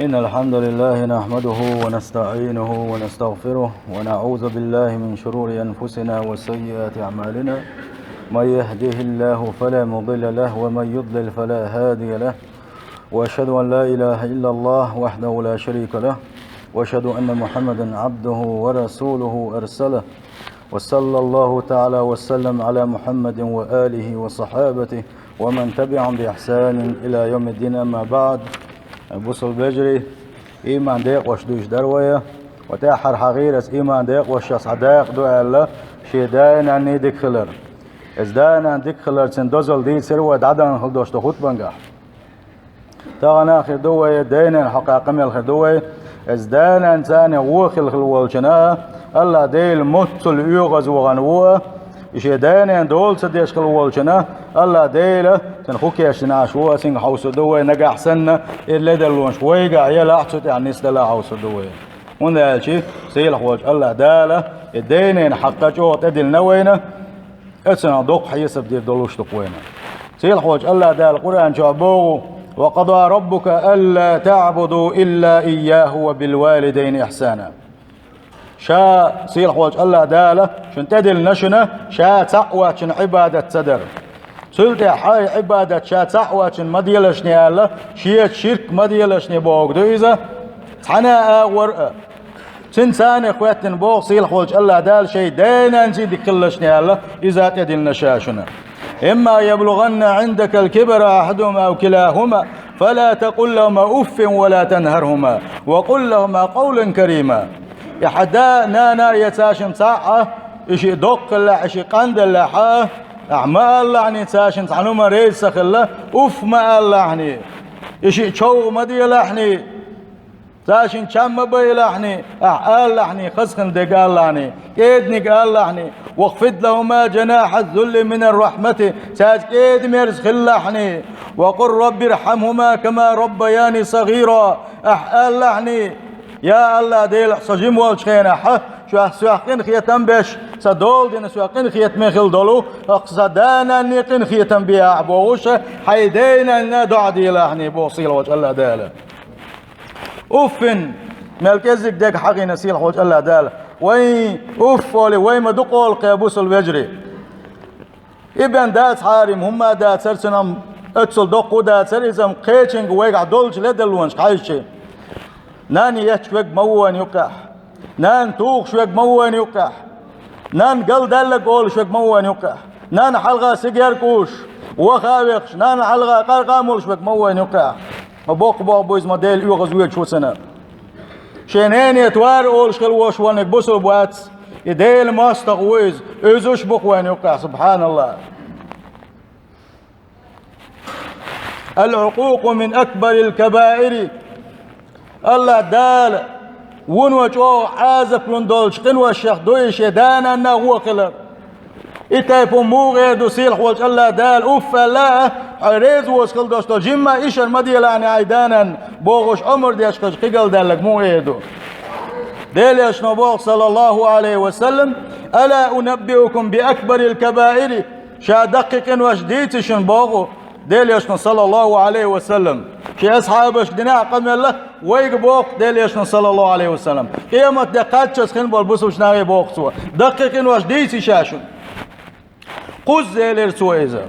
إن الحمد لله نحمده ونستعينه ونستغفره ونعوذ بالله من شرور أنفسنا وسيئات أعمالنا. من يهده الله فلا مضل له ومن يضلل فلا هادي له، وأشهد أن لا إله إلا الله وحده لا شريك له، وأشهد أن محمدا عبده ورسوله أرسله، وصلى الله تعالى وسلم على محمد وآله وصحابته ومن تبعهم بإحسان إلى يوم الدين. أما بعد، بوصل بجري إيمان ديق وشدوش دروية وتاحر حغيرس إيمان ديق وشاس عداق دو الله شيداين عني ديك خلر ازداين عن ديك خلر سندوزل دي سروة دعدان خلدوش تخوت بنقح تاغنا خدوية دين حقاق ميل خدوية ازداين عن ثاني ووخل خلوالشنا الله ديل متل يوغز وغنوه شيداين عن دول سديش خلوالشنا الله ديله تنخوكي اشتنا شو سين حوس دوي نجح سنة اللي دلون شوي قاع يلا أحسد يعني استلا حوس دوي وندال شيء سيل حوج الله داله الدينين حق جوت أدل نوينا أتسنا دوق حيسب دير دلوش تقوينا سيل حوج الله دال القرآن شعبوه وقضى ربك ألا تعبدوا إلا إياه وبالوالدين إحسانا. شا سيل حوج الله داله شن تدل نشنا شا تقوى شن عبادة تدر سلطة حي عبادة شات صحوة ما ديالشني الله شيء شرك ما ديالشني بوق دويزة حنا ورقة تنسان إخواتنا بوق صيل خوج الله دال شيء دينا نزيد كلشني الله إذا تدلنا شاشنا. إما يبلغن عندك الكبر أحدهما أو كلاهما فلا تقل لهما أف ولا تنهرهما وقل لهما قولا كريما. يا حدا نانا يتاشم ساعة إشي دق الله إشي قند الله أعمال لعني تاشن تعنو مريض سخلا أوف ما لعني إشي شو ما دي لحني تاشن كم ما بي لحني أعال لحني خسخن دقال لحني كيدني قال لحني واخفض لهما جناح الذل من الرحمة تاج كيد ميرز خل لحني وقل رب ارحمهما كما ربياني صغيرا أعال لحني يا الله ديل صجيم والشخينا ح شو سواقين خيتم بش سدول دين سواقين خيت مخل دولو اقصدانا نيقين خيتم بيا عبوش حيدينا ندع دي لحني بوصيل وجه الله داله اوفن ملكزك ديك حقي نسيل وجه الله داله وين اوف وين ما دقول قابوس الوجري ابن دات حارم هم دات سرسنم اتسل دقو دات سرسم قيتشنج ويقع دولش لدلونش حايشي ناني يشوك موان يقح نان توق شوك موان يقح نان قل دلق قول شوك موان يقح نان حلقة سيجار كوش وخاوقش نان حلقة قرقامول شوك موان يقح مبوق بويز مديل يوغز ويل شو سنة شينين يتوار قول شكل وش وانك بسل بوات يديل ماستغ ويز ازوش بقوان يقح. سبحان الله. العقوق من أكبر الكبائر. الله دال ونوجو عازف لندولش قنوة الشيخ دويش دانا نغوى خلر إتايفو موغي دوسيل وجه الله دال أوفا لا حريز وسخل دوشتو جمع إيش المدية لعني عيدانا بوغش عمر ديش قيقل دالك موغي دو ديل يشنو بوغ صلى الله عليه وسلم ألا أنبئكم بأكبر الكبائر شا دقيق وشديتشن بوغو ديل يشنو صلى الله عليه وسلم شي أصحابش دناع قم الله ويقبوق ديل يشنو صلى الله عليه وسلم قيمة دقات شسخن بالبسوش ناغي بوق سوا دقيقين واش ديسي شاشن قز ديل سويزا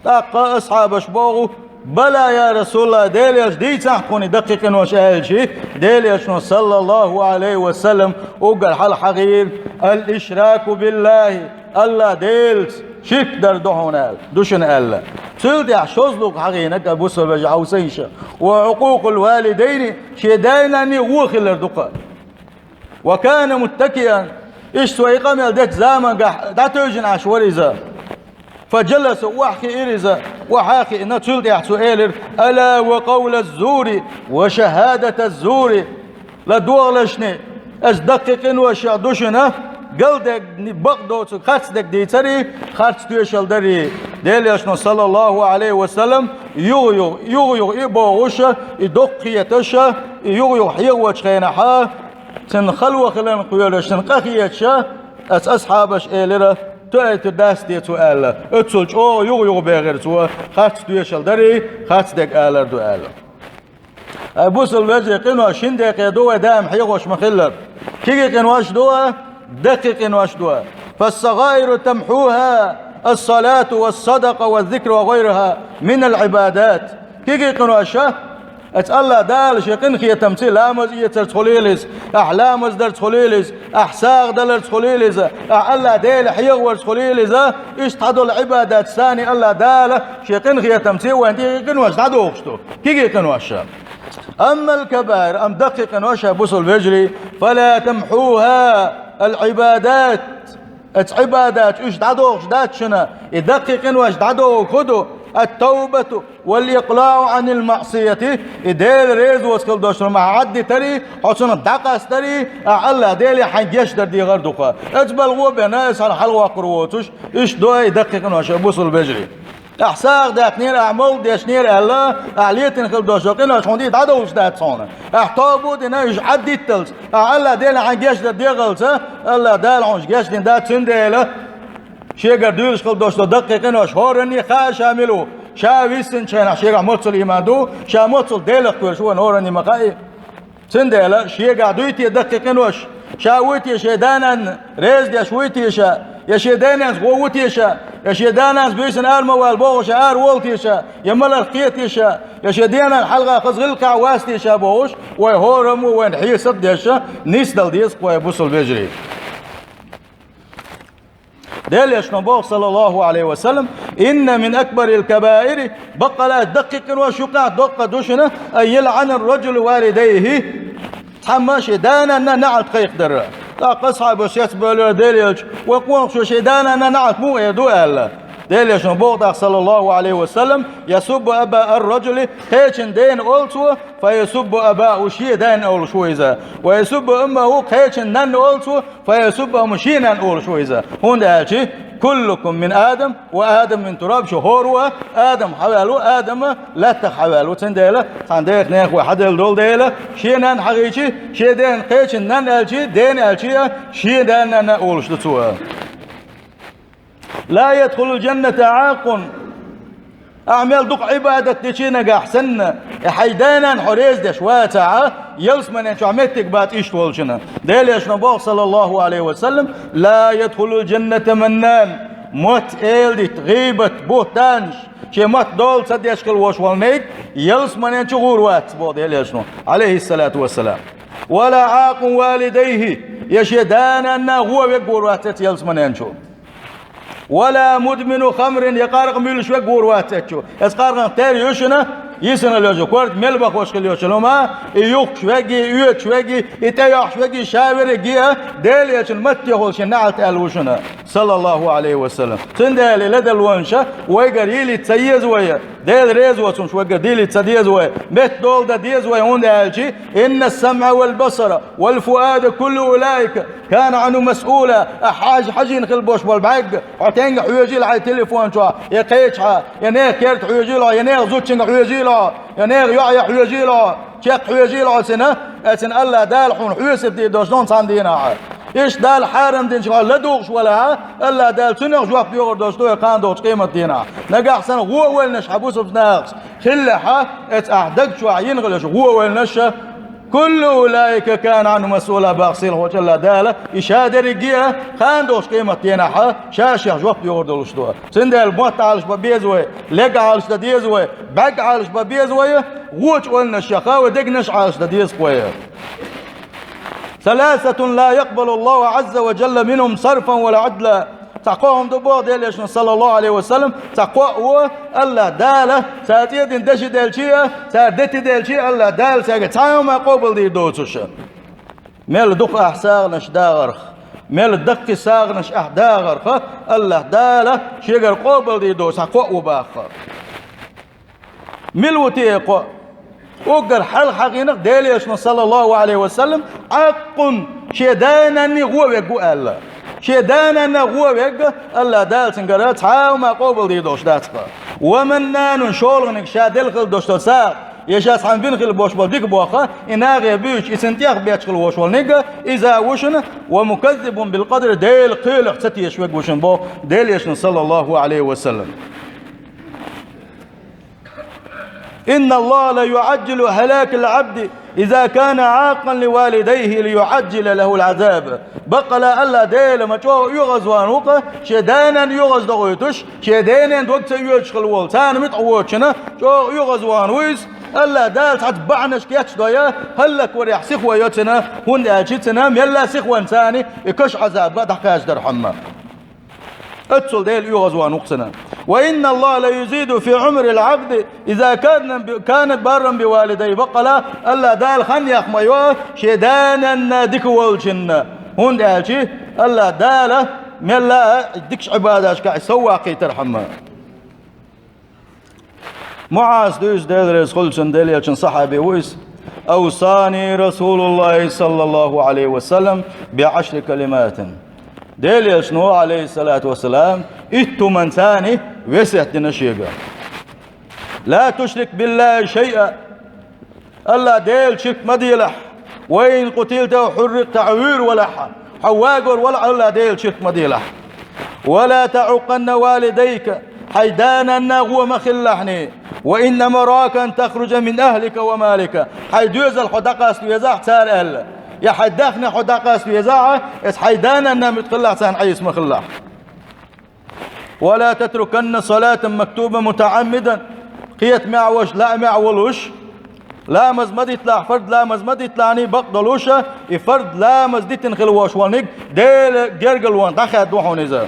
دقا أصحابش بوغو بلا يا رسول الله ديل يش ديس أحكوني دقيقين واش أهلشي ديل يشنو صلى الله عليه وسلم وقال حال حغير الإشراك بالله الله ديل شرك در دهونال دوشن الله سلدي عشوزلوك حقينك أبوسر بجعوسيشة وعقوق الوالدين شيدايناني وخلر دقاء وكان متكئا إيش سوى إقام يلدك زامن داتوجن عشوريزا فجلس وحكي إريزا وحاكي إنه سلدي عشوئيلر ألا وقول الزور وشهادة الزور لا دوغلشني أصدققن وشعدوشنا قلدك بقدوت خرصدك ديتري خرص تويشل دري ديل يشنو صلى الله عليه وسلم يغيغ يبوغوشا يدقيتشا يغيغ حيوش خينحا تنخلو خلان قيولش تنقخيتشا أصحابش إيلرا تأتي داس ديتو آلا اتسولش يغيغ بيغير تو خرص تويشل دري خرصدك آلر دو آلا بوصل وجه قنوة شندق يدوه دام حيغوش مخلر كي قنواش دوه دقيق قنواش دوه فالصغائر تمحوها الصلاة والصدقة والذكر وغيرها من العبادات كي قنواشة الله دال شيقن خي تمثيل لامز يترخليلز احلامز در تخليلز احساق دلر تخليلز الله دال حيغور تخليلز ايش تحدو العبادات ثاني الله دال شيقن خي تمثيل وانت قنواش تحدو اخشتو كي قنواشة أما الكبائر أم دقيق وشا بوصل بجري فلا تمحوها العبادات عبادات ايش دعدو دات شنا يدقق واش دعدو خدو التوبة والإقلاع عن المعصية إديل ريز وسكال دوشر مع عدي تري حسن دقاس تري الله ديلي حنجيش در دي غردوخا اجبل غو بناس على حلوة قروتوش ايش دو يدقق واش بوصل بجري احساق دات نير اعمل ديش نير الله عليتن خل دوشقنا شوندي دادوش دات صونه احتابو دينا يش عدي تلس الله ديل حنجيش در دي غلسه الله دال عنش جيش دين دات سنديله شيغر دولش خل دوش دقيقين واش هورني خاش عملو شاويسن شينا شيغا موصل يمادو شا موصل ديلك شو هورني مقاي سنديله شيغا دويتي دقيقين واش شاويتي شيدانا ريز دي شويتي شا يا شيداناس قوتيشا يا شيداناس بيسن الموال بوش ار ولتيشا يا ملر قيتيشا يا شيدانا الحلقه قزغلقع واستيشا بوش وهورمو وين حيصد ديشا نيسدل ديس قوي بوصل بيجري دليش نبوغ صلى الله عليه وسلم إن من أكبر الكبائر بقى دقيق وشقاق دقة دوشنا أن يلعن الرجل والديه تحماش دانا نعت قيق در لا قصعة بس يتبالي دليش وقوم شو شدانا نعت مو يدو ألا دليش نبوغ صلى الله عليه وسلم يسب أبا الرجل خيشن دين أولتو فيسب أباء شي دين أول شويزا ويسب أمه خيشن نن أولتو فيسب أم شي نن أول شويزا هون دالشي كلكم من آدم وآدم من تراب شهور آدم حوالو آدم لا تحوالو تنديله تنديك نيخ واحد الدول ديله شي نن حقيقي شي دين خيشن نن ألشي دين ألشي شي دين نن أول شتوه لا يدخل الجنة عاق أعمل دق عبادة تشينا أحسن حيدانا حريز دش واتعة يلس من شو عمتك بات إيش تولشنا دليش نبوغ صلى الله عليه وسلم لا يدخل الجنة منان موت إلدت غيبة بوتانش شي موت دول صد يشكل وش والنيك يلس من شو غوروات بو دليش عليه الصلاة والسلام ولا عاق والديه يشدانا هو يقوروات يلس من شو ولا مدمن خمر يقارق ميل شوي قورواتك يسقارق تاني يوشنا يسنا لوجو كورد ملبخ وشكل يوشلو ما يوك شوي يوك شوي يتياح شوي شاور جيا ديل يشن مت يخلش نعت الوشنا صلى الله عليه وسلم تندل لدى الونشة ويقر يلي تسيز ويا ديل ريز وسون شوي ديل تسديز ويا مت دول دا ديز ويا هون دالشي إن السمع والبصر والفؤاد كل أولئك كان عنه مسؤولا حاجين خلبوش بالبعق عتنق حيوجي على التليفون شو يا قيتها يا نير كيرت حيوجي له يا نير زوجين حيوجي له يا نير يا حيوجي له شيخ حيوجي له سنه الله دالحون حيوسف دي دوشون صاندينا ايش دال حارم دين شغال لا دوغش ولا الله دال سنه جواب بيور دوشتو كان دوش قيمه دينا نقا احسن هو وين نشحبوس بناقص خلها اتعدق شو عين غلش هو وين نش كل أولئك كان عنه مسؤولا باقصيل وجه الله داله إشادة رجية خان دوش قيمة ينحى شاشة جواب يورد الشدوه سند الموت عالش ببيزوي لق عالش تديزوي بق عالش ببيزوي وش قلنا الشقاوة دقنش عالش تديز قوية ثلاثة لا يقبل الله عز وجل منهم صرفا ولا عدلا تقوهم دبور ديل صلى الله عليه وسلم تقوى الله داله ساتيد دش دالشيه سادت دالشيه الله دال ساق تايم قبل دي دوتش ميل دق احساغ نش داغرخ ميل دق ساغ نش احداغرخ الله داله شيغر قبل دي دوس تقوى باخ ملوتيق وقر حل حقينق ديل صلى الله عليه وسلم حق شدانا هو يقول الله شدانا هو يقول الله دال سنقرات حاو ما قبل دي دوش داتقا ومنان شولغنك شادل خل دوش تساق يشاس عن بين خل بوش بالديك بوخا إناغي بيش إسنتياخ بيتش خل وش والنقا إذا وشن ومكذب بالقدر ديل قيل احتتي يشوك وشن بو ديل يشن صلى الله عليه وسلم إن الله لا يعجل هلاك العبد إذا كان عاقا لوالديه ليعجل له العذاب. بقى لا ألا ديل ما جو يغز وانوقه شدانا يغز دغيتش شدانا دوقت يشغل والتان متعوتشنا جو يغز وانويس ألا دال تبعنش كياتش دويا هلك وريح سخوة يوتنا هون أجيتنا ميلا سخوة ثاني يكش عذاب بعد حكاش درحمة اتصل ديل يغز وانوقسنا. وإن الله لا يزيد في عمر العبد إذا كانت برا بوالديه. بقى لا ألا دال خنيق مايوه شدانا ديك والجنة هون أجي ألا دال ميلا ديكش عبادة كاع سواقي ترحمة. معاذ دوز ديل رسولشن ديل يلشن صحابي ويس أوصاني رسول الله صلى الله عليه وسلم ب10 كلمات ديل يشنو عليه الصلاة والسلام إتو من ثاني وسهت نشيقا لا تشرك بالله شيئا ألا ديل شرك مديلح وإن قتلت وحرق تعوير ولح حواقر ولا ألا ديل شرك مديلح ولا تعقن والديك حيدانا نغو مخلحني وإن مراكا تخرج من أهلك ومالك حيدوز الحدقة سويزاح تار أهل يا حداخنا حدقة سويزاح اس حيدانا نمتخلح سان عيس مخلح ولا تتركن صلاة مكتوبة متعمدا قيت معوش لا معولوش لا مزمد يطلع فرد لا مزمد يطلعني بقدلوشة فرد لا مزدي تنخلوش وانيك ديل جرجل وان تاخد وحونيزا.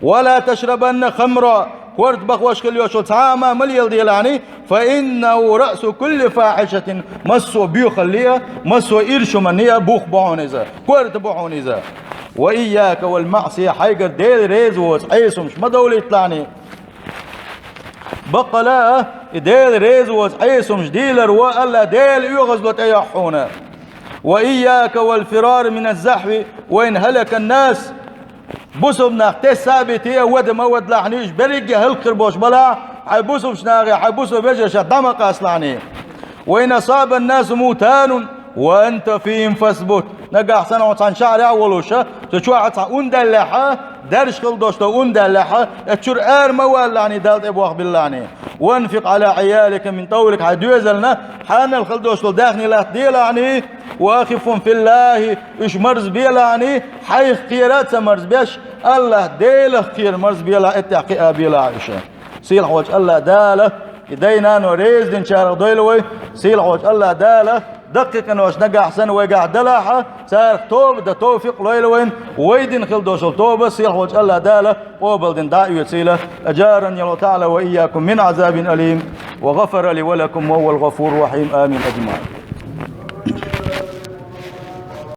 ولا تشربن خمرا ورد بخوش كل يوشو تعامى مليل ديلاني فإنه رأس كل فاحشة مسو بيخليها مسو إرشو منية بوخ بحونيزا كورت بحونيزا. وإياك والمعصية حيقر ديل ريزوز عيسو مش مدولي يطلعني بقى لا ديل ريزوز عيسو مش ديلر وألا ديل يغزلت أيحونا. وإياك والفرار من الزحف وإن هلك الناس بوسم ناختي ثابتة ود ما ود لحنيش بريق هلقر بوش بلا حيبوسم شناغي حيبوسم بيجش دمق أصلاني. وإن أصاب الناس موتان وأنت فيهم فاثبت نقع سنة وطن شعر أولوشة تشوع أندلحة درش خلدوشة أندلحة تشور موال لعني دالت إبواخ باللعني. وانفق على عيالك من طولك حدوزلنا حان الخلدوشة داخني لا تديلعني واخفهم في الله ايش مرز بيلاني حي خيرات مرز بيش الله ديله خير مرز بيلا اتقي بيلا عائشة سيل حوج الله داله يدينا نوريز دين شارع دويلوي سيل حوج الله داله دقيق انوش نقع حسن ويقع دلاحة سار توب دا توفيق لويلوين ويدين خلدوش التوبة سيل حوج الله داله وبلدين داعي وسيله أجارني الله تعالى وإياكم من عذاب أليم وغفر لي ولكم وهو الغفور الرحيم آمين أجمعين.